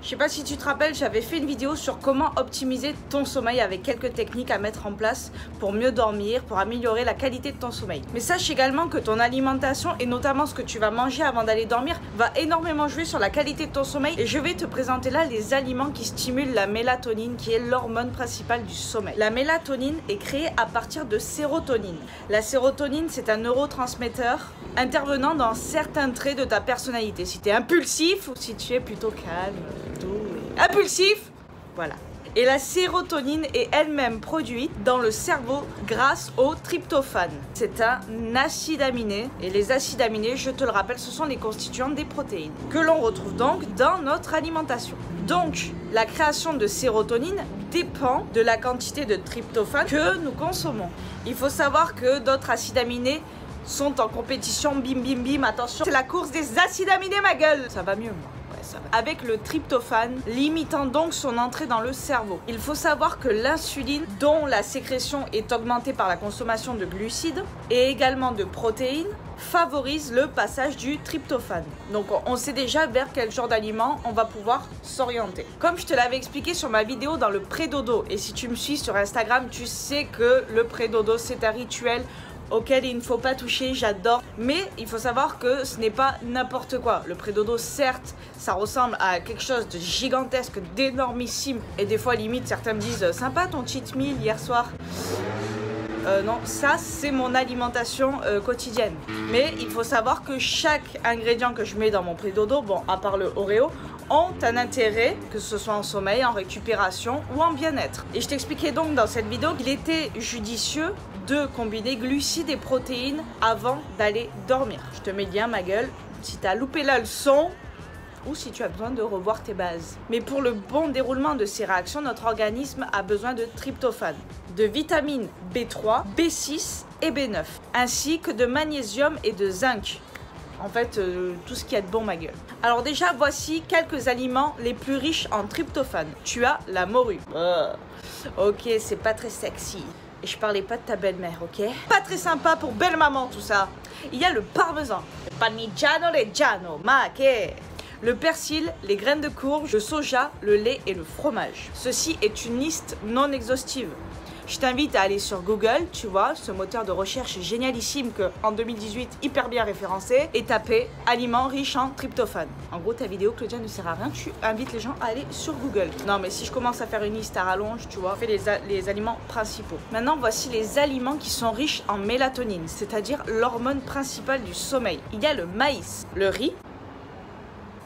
Je sais pas si tu te rappelles, j'avais fait une vidéo sur comment optimiser ton sommeil avec quelques techniques à mettre en place pour mieux dormir, pour améliorer la qualité de ton sommeil. Mais sache également que ton alimentation et notamment ce que tu vas manger avant d'aller dormir va énormément jouer sur la qualité de ton sommeil. Et je vais te présenter là les aliments qui stimulent la mélatonine, qui est l'hormone principale du sommeil. La mélatonine est créée à partir de sérotonine. La sérotonine, c'est un neurotransmetteur intervenant dans certains traits de ta personnalité. Si tu es impulsif ou si tu es plutôt calme, doux et impulsif, voilà. Et la sérotonine est elle-même produite dans le cerveau grâce au tryptophane. C'est un acide aminé. Et les acides aminés, je te le rappelle, ce sont les constituants des protéines que l'on retrouve donc dans notre alimentation. Donc, la création de sérotonine dépend de la quantité de tryptophane que nous consommons. Il faut savoir que d'autres acides aminés sont en compétition, bim bim bim, attention, c'est la course des acides aminés ma gueule. Ça va mieux moi. Avec le tryptophane, limitant donc son entrée dans le cerveau. Il faut savoir que l'insuline, dont la sécrétion est augmentée par la consommation de glucides et également de protéines, favorise le passage du tryptophane. Donc on sait déjà vers quel genre d'aliment on va pouvoir s'orienter. Comme je te l'avais expliqué sur ma vidéo dans le pré-dodo, et si tu me suis sur Instagram, tu sais que le pré-dodo c'est un rituel auquel il ne faut pas toucher, j'adore. Mais il faut savoir que ce n'est pas n'importe quoi. Le pré-dodo, certes, ça ressemble à quelque chose de gigantesque, d'énormissime. Et des fois, limite, certains me disent « Sympa ton cheat meal hier soir ». Non, ça c'est mon alimentation quotidienne. Mais il faut savoir que chaque ingrédient que je mets dans mon pré-dodo, bon, à part le Oreo, ont un intérêt, que ce soit en sommeil, en récupération ou en bien-être. Et je t'expliquais donc dans cette vidéo qu'il était judicieux de combiner glucides et protéines avant d'aller dormir. Je te mets bien ma gueule, si tu as loupé la leçon, ou si tu as besoin de revoir tes bases. Mais pour le bon déroulement de ces réactions, notre organisme a besoin de tryptophane, de vitamines B3, B6 et B9, ainsi que de magnésium et de zinc. En fait, tout ce qui est de bon ma gueule. Alors déjà, voici quelques aliments les plus riches en tryptophane. Tu as la morue. Ok, c'est pas très sexy. Et je parlais pas de ta belle-mère, ok? Pas très sympa pour belle-maman tout ça. Il y a le parmesan, le parmigiano reggiano, ma che. Le persil, les graines de courge, le soja, le lait et le fromage. Ceci est une liste non exhaustive. Je t'invite à aller sur Google, tu vois, ce moteur de recherche génialissime que en 2018 hyper bien référencé, et taper aliments riches en tryptophane. En gros, ta vidéo Claudia ne sert à rien, tu invites les gens à aller sur Google. Non mais si je commence à faire une liste à rallonge, tu vois, fais les aliments principaux. Maintenant, voici les aliments qui sont riches en mélatonine, c'est-à-dire l'hormone principale du sommeil. Il y a le maïs, le riz.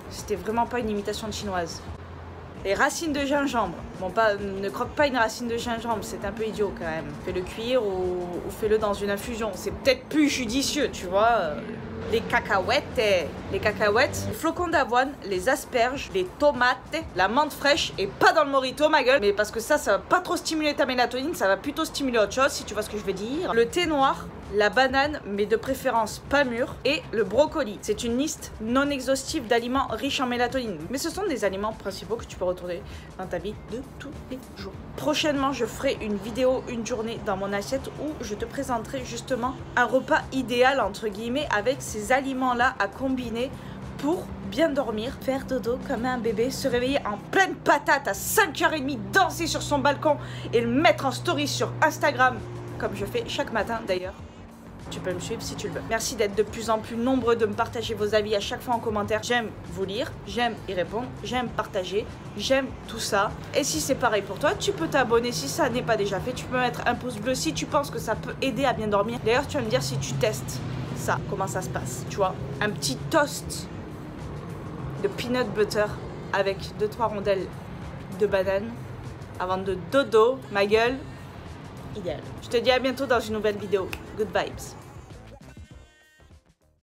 C'était vraiment pas une imitation de chinoise. Les racines de gingembre. Bon, ne croque pas une racine de gingembre, c'est un peu idiot quand même. Fais-le cuire ou fais-le dans une infusion. C'est peut-être plus judicieux, tu vois. Les cacahuètes, les flocons d'avoine, les asperges, les tomates, la menthe fraîche et pas dans le mojito ma gueule. Mais parce que ça va pas trop stimuler ta mélatonine, ça va plutôt stimuler autre chose si tu vois ce que je veux dire. Le thé noir, la banane, mais de préférence pas mûre, et le brocoli. C'est une liste non exhaustive d'aliments riches en mélatonine. Mais ce sont des aliments principaux que tu peux retrouver dans ta vie de tous les jours. Prochainement, je ferai une vidéo, une journée dans mon assiette où je te présenterai justement un repas idéal, entre guillemets, avec ces aliments-là à combiner pour bien dormir, faire dodo comme un bébé, se réveiller en pleine patate à 5h30, danser sur son balcon et le mettre en story sur Instagram, comme je fais chaque matin d'ailleurs. Tu peux me suivre si tu le veux. Merci d'être de plus en plus nombreux, de me partager vos avis à chaque fois en commentaire. J'aime vous lire, j'aime y répondre, j'aime partager, j'aime tout ça. Et si c'est pareil pour toi, tu peux t'abonner si ça n'est pas déjà fait. Tu peux mettre un pouce bleu si tu penses que ça peut aider à bien dormir. D'ailleurs, tu vas me dire si tu testes ça, comment ça se passe. Tu vois, un petit toast de peanut butter avec 2-3 rondelles de banane avant de dodo, ma gueule. Idéal. Je te dis à bientôt dans une nouvelle vidéo. Good vibes.